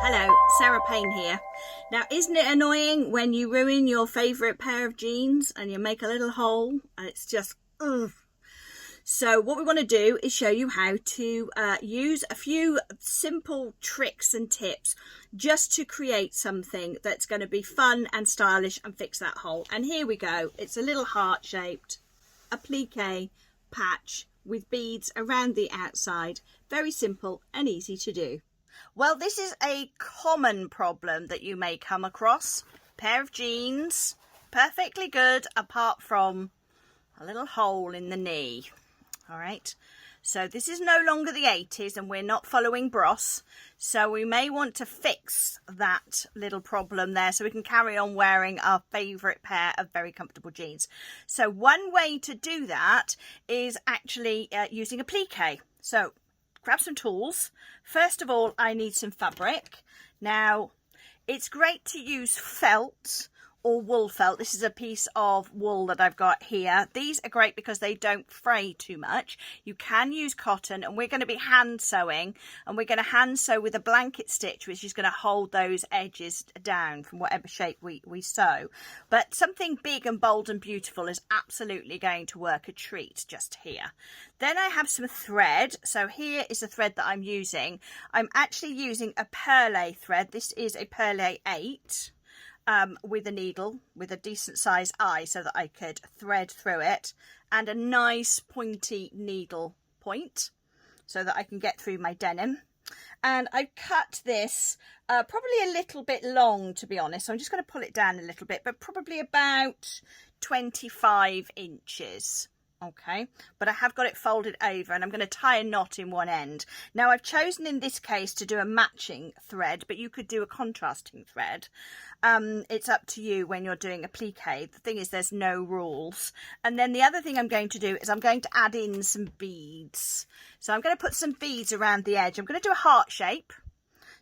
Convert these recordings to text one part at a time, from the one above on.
Hello, Sarah Payne here. Now, isn't it annoying when you ruin your favourite pair of jeans and you make a little hole and it's just, ugh. So what we want to do is show you how to use a few simple tricks and tips just to create something that's going to be fun and stylish and fix that hole. And here we go. It's a little heart-shaped applique patch with beads around the outside. Very simple and easy to do. Well, this is a common problem that you may come across. Pair of jeans, perfectly good apart from a little hole in the knee. All right, so this is no longer the 80s and we're not following Bros, so we may want to fix that little problem there so we can carry on wearing our favourite pair of very comfortable jeans. So one way to do that is actually using applique. So grab some tools. First of all, I need some fabric. Now, it's great to use felt or wool felt. This is a piece of wool that I've got here. These are great because they don't fray too much. You can use cotton, and we're going to be hand sewing, and we're going to hand sew with a blanket stitch, which is going to hold those edges down from whatever shape we sew. But something big and bold and beautiful is absolutely going to work a treat just here. Then I have some thread. So here is the thread that I'm using. I'm actually using a perlé thread. This is a perlé 8. With a needle with a decent size eye so that I could thread through it, and a nice pointy needle point so that I can get through my denim. And I've cut this probably a little bit long, to be honest, so I'm just going to pull it down a little bit, but probably about 25 inches. Okay, but I have got it folded over, and I'm going to tie a knot in one end. Now, I've chosen in this case to do a matching thread, but you could do a contrasting thread. It's up to you when you're doing applique. The thing is, there's no rules. And then the other thing I'm going to do is I'm going to add in some beads. So I'm going to put some beads around the edge. I'm going to do a heart shape.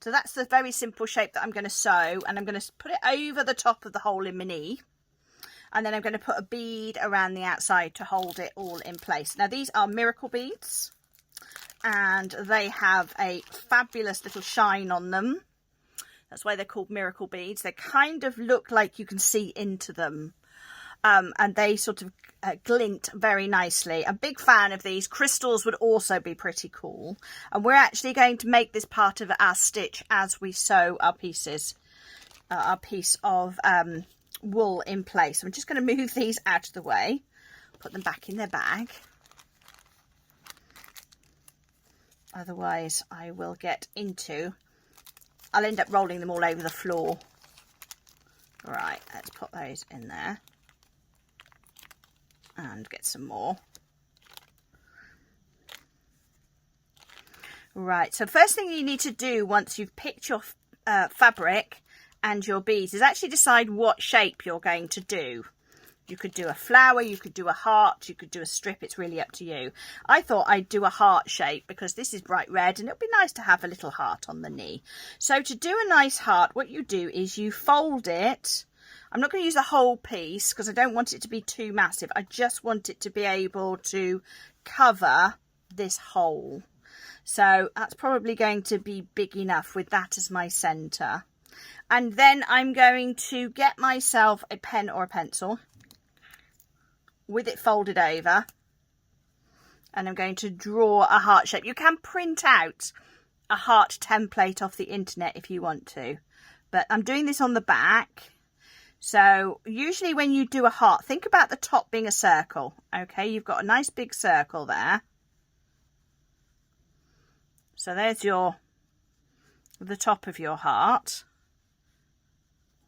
So that's the very simple shape that I'm going to sew, and I'm going to put it over the top of the hole in my knee. And then I'm going to put a bead around the outside to hold it all in place. Now, these are miracle beads, and they have a fabulous little shine on them. That's why they're called miracle beads. They kind of look like you can see into them, and they sort of glint very nicely. A big fan of these. Crystals would also be pretty cool. And we're actually going to make this part of our stitch as we sew our pieces, our piece of wool in place. I'm just going to move these out of the way, put them back in their bag, otherwise I will I'll end up rolling them all over the floor. Right, let's put those in there and get some more. Right, so first thing you need to do once you've picked your fabric and your beads is actually decide what shape you're going to do. You could do a flower, you could do a heart, you could do a strip. It's really up to you. I thought I'd do a heart shape because this is bright red and it would be nice to have a little heart on the knee. So to do a nice heart, what you do is you fold it. I'm not going to use the whole piece because I don't want it to be too massive. I just want it to be able to cover this hole. So that's probably going to be big enough with that as my centre. And then I'm going to get myself a pen or a pencil with it folded over, and I'm going to draw a heart shape. You can print out a heart template off the internet if you want to, but I'm doing this on the back. So usually when you do a heart, think about the top being a circle. Okay, you've got a nice big circle there. So there's the top of your heart,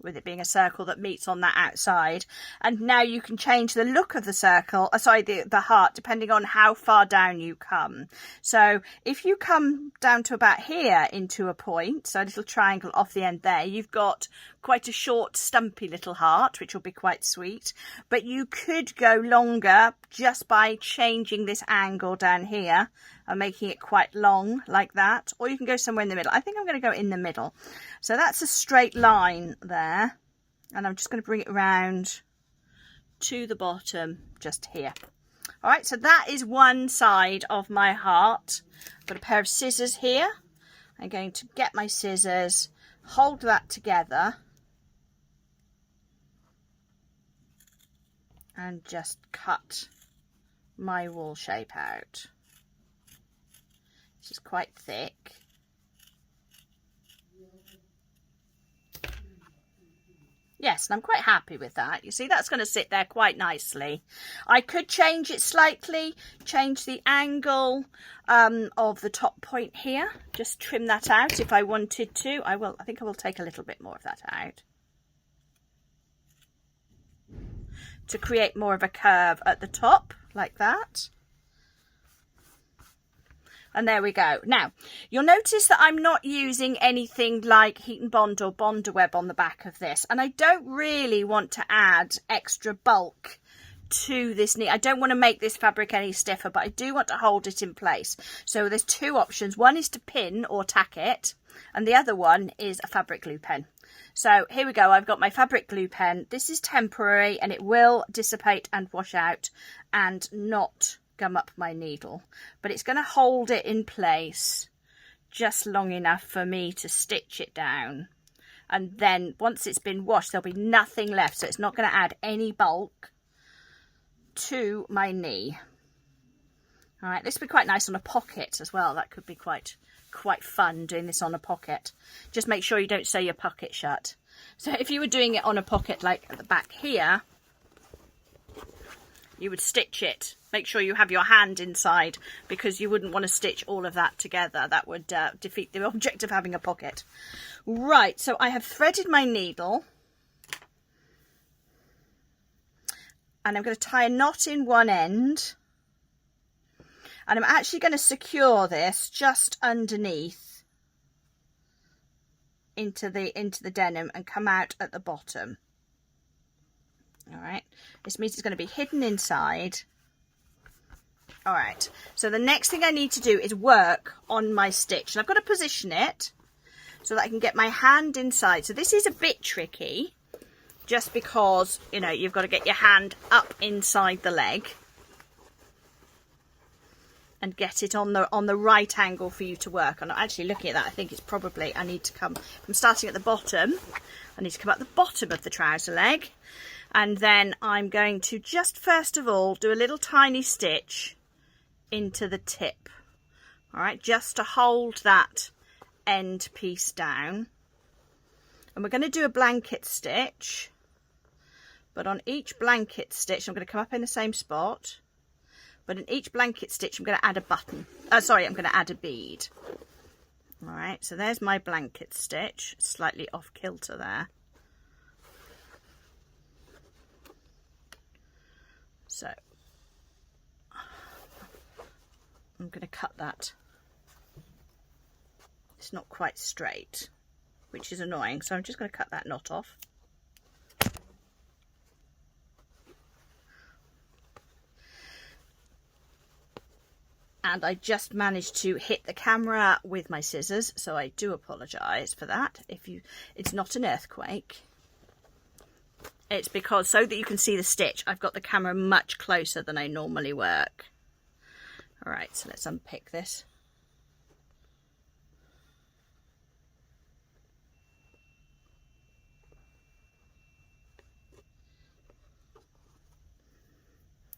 with it being a circle that meets on that outside. And now you can change the look of the circle, the heart, depending on how far down you come. So if you come down to about here into a point, so a little triangle off the end there, you've got quite a short, stumpy little heart, which will be quite sweet. But you could go longer just by changing this angle down here and making it quite long like that. Or you can go somewhere in the middle. I think I'm going to go in the middle. So that's a straight line there. And I'm just going to bring it around to the bottom just here. All right, so that is one side of my heart. I've got a pair of scissors here. I'm going to get my scissors hold that together and just cut my wool shape out. This is quite thick. Yes, and I'm quite happy with that. You see, that's going to sit there quite nicely. I could change it slightly, change the angle of the top point here. Just trim that out if I wanted to. I think I will take a little bit more of that out to create more of a curve at the top, like that. And there we go. Now, you'll notice that I'm not using anything like heat and bond or bonder web on the back of this. And I don't really want to add extra bulk to this knee. I don't want to make this fabric any stiffer, but I do want to hold it in place. So there's two options. One is to pin or tack it, and the other one is a fabric glue pen. So here we go. I've got my fabric glue pen. This is temporary and it will dissipate and wash out and not gum up my needle, but it's going to hold it in place just long enough for me to stitch it down, and then once it's been washed there'll be nothing left, so it's not going to add any bulk to my knee. All right, this would be quite nice on a pocket as well. That could be quite fun doing this on a pocket. Just make sure you don't sew your pocket shut. So if you were doing it on a pocket like at the back here, you would stitch it. Make sure you have your hand inside, because you wouldn't want to stitch all of that together. That would defeat the object of having a pocket. Right, so I have threaded my needle. And I'm going to tie a knot in one end. And I'm actually going to secure this just underneath into the denim and come out at the bottom. All right, this means it's going to be hidden inside. All right, so the next thing I need to do is work on my stitch, and I've got to position it so that I can get my hand inside. So this is a bit tricky, just because, you know, you've got to get your hand up inside the leg and get it on the right angle for you to work on. Actually, looking at that, I think it's probably, I need to come, I'm starting at the bottom, I need to come at the bottom of the trouser leg. And then I'm going to just first of all do a little tiny stitch into the tip. All right, just to hold that end piece down. And we're going to do a blanket stitch. But on each blanket stitch, I'm going to come up in the same spot. But in each blanket stitch, I'm going to add a button. I'm going to add a bead. All right, so there's my blanket stitch. Slightly off kilter there. So I'm going to cut that. It's not quite straight, which is annoying, so I'm just going to cut that knot off. And I just managed to hit the camera with my scissors, so I do apologise for that. It's not an earthquake. It's because, so that you can see the stitch, I've got the camera much closer than I normally work. All right, so let's unpick this.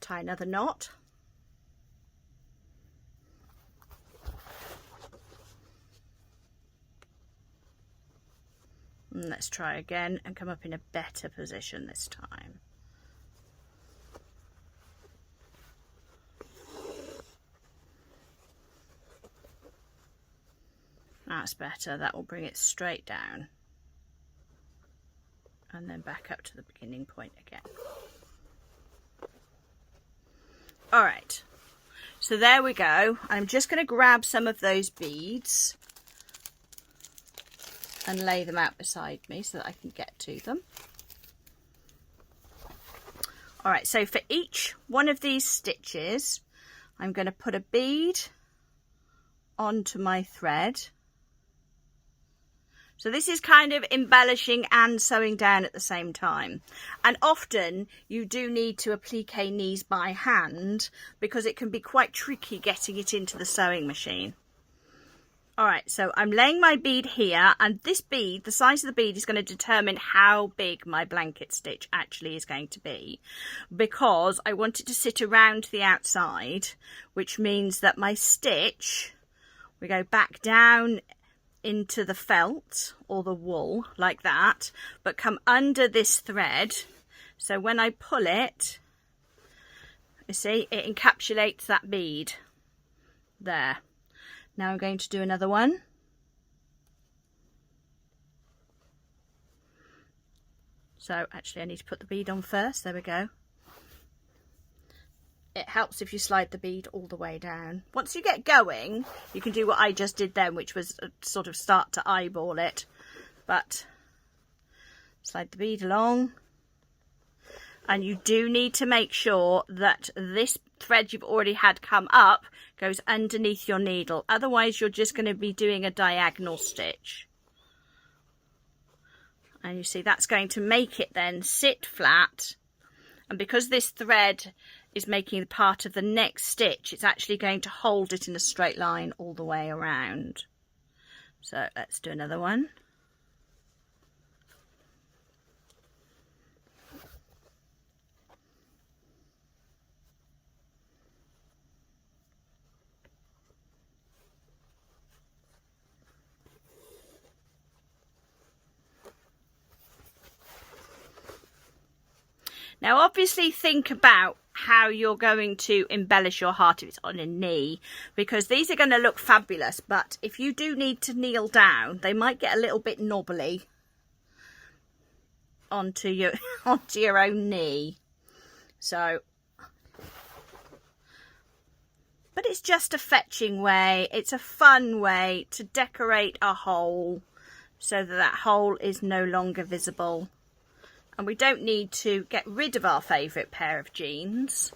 Tie another knot. And let's try again and come up in a better position this time. That's better. That will bring it straight down. And then back up to the beginning point again. All right. So there we go. I'm just going to grab some of those beads and lay them out beside me so that I can get to them. All right, so for each one of these stitches, I'm going to put a bead onto my thread. So this is kind of embellishing and sewing down at the same time. And often you do need to applique knees by hand because it can be quite tricky getting it into the sewing machine. All right, so I'm laying my bead here, and this bead, the size of the bead is going to determine how big my blanket stitch actually is going to be, because I want it to sit around the outside, which means that my stitch, we go back down into the felt or the wool like that, but come under this thread. So when I pull it, you see, it encapsulates that bead there. Now I'm going to do another one. So actually I need to put the bead on first. There we go. It helps if you slide the bead all the way down. Once you get going, you can do what I just did then, which was sort of start to eyeball it. But slide the bead along. And you do need to make sure that this thread you've already had come up goes underneath your needle. Otherwise, you're just going to be doing a diagonal stitch. And you see, that's going to make it then sit flat. And because this thread is making part of the next stitch, it's actually going to hold it in a straight line all the way around. So let's do another one. Now obviously think about how you're going to embellish your heart if it's on a knee, because these are going to look fabulous, but if you do need to kneel down, they might get a little bit knobbly onto your own knee. So, but it's just a fetching way, it's a fun way to decorate a hole so that that hole is no longer visible. And we don't need to get rid of our favourite pair of jeans.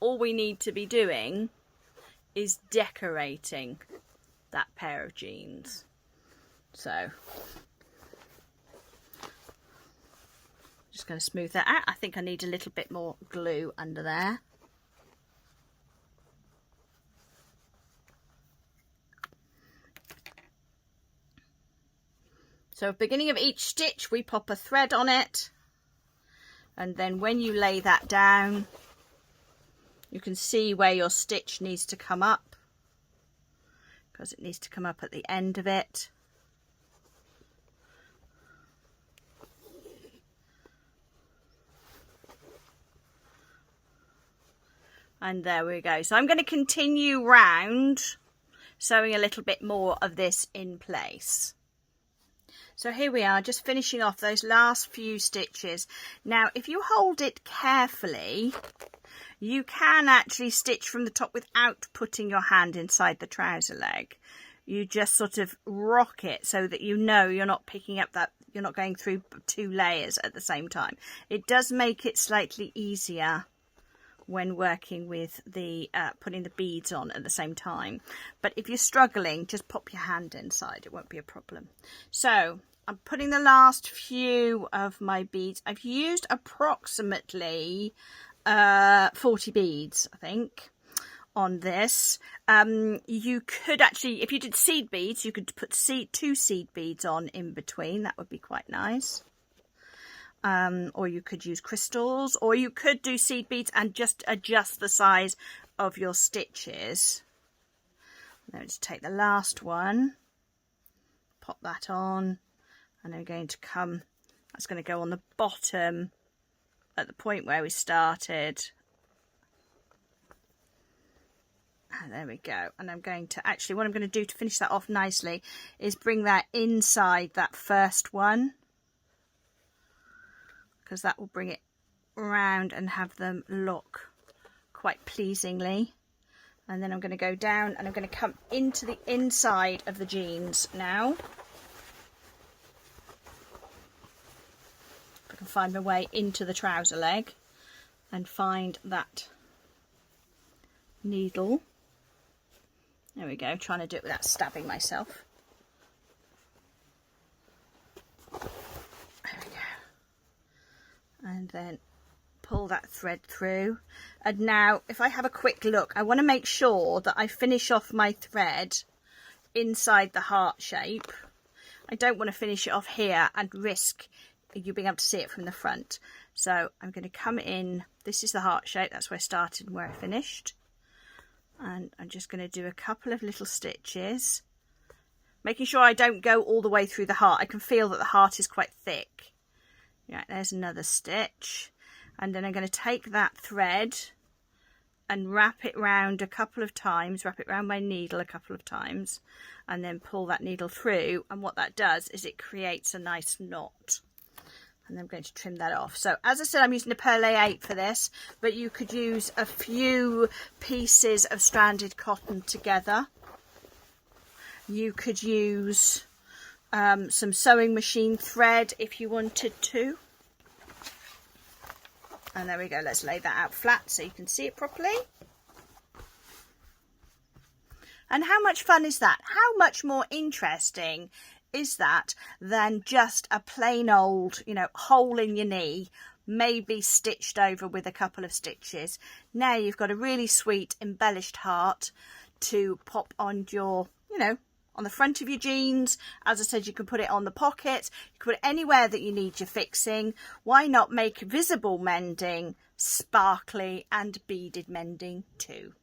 All we need to be doing is decorating that pair of jeans. So, just going to smooth that out. I think I need a little bit more glue under there. So at the beginning of each stitch, we pop a thread on it. And then when you lay that down, you can see where your stitch needs to come up, because it needs to come up at the end of it. And there we go. So I'm going to continue round, sewing a little bit more of this in place. So here we are, just finishing off those last few stitches. Now, if you hold it carefully, you can actually stitch from the top without putting your hand inside the trouser leg. You just sort of rock it so that you know you're not picking up that, you're not going through 2 layers at the same time. It does make it slightly easier when working with the putting the beads on at the same time. But if you're struggling, just pop your hand inside, it won't be a problem. So I'm putting the last few of my beads. I've used approximately 40 beads, I think, on this. You could actually, if you did seed beads, you could put 2 seed beads on in between. That would be quite nice. Or you could use crystals, or you could do seed beads and just adjust the size of your stitches. Now just take the last one, pop that on, and I'm going to come, that's going to go on the bottom at the point where we started. And there we go. And I'm going to actually, what I'm going to do to finish that off nicely is bring that inside that first one, because that will bring it round and have them look quite pleasingly. And then I'm going to go down and I'm going to come into the inside of the jeans now. If I can find my way into the trouser leg and find that needle. There we go, trying to do it without stabbing myself. There we go. And then pull that thread through. And now if I have a quick look, I want to make sure that I finish off my thread inside the heart shape. I don't want to finish it off here and risk you being able to see it from the front. So I'm going to come in, this is the heart shape, that's where I started and where I finished. And I'm just going to do a couple of little stitches, making sure I don't go all the way through the heart. I can feel that the heart is quite thick. Right, there's another stitch. And then I'm going to take that thread and wrap it round a couple of times, wrap it round my needle a couple of times, and then pull that needle through. And what that does is it creates a nice knot. And I'm going to trim that off. So as I said, I'm using a Perlé 8 for this, but you could use a few pieces of stranded cotton together. You could use some sewing machine thread if you wanted to. And there we go, let's lay that out flat so you can see it properly. And how much fun is that? How much more interesting is that than just a plain old, you know, hole in your knee, maybe stitched over with a couple of stitches? Now you've got a really sweet embellished heart to pop on your, you know, on the front of your jeans. As I said, you can put it on the pockets, you can put it anywhere that you need your fixing. Why not make visible mending sparkly and beaded mending too?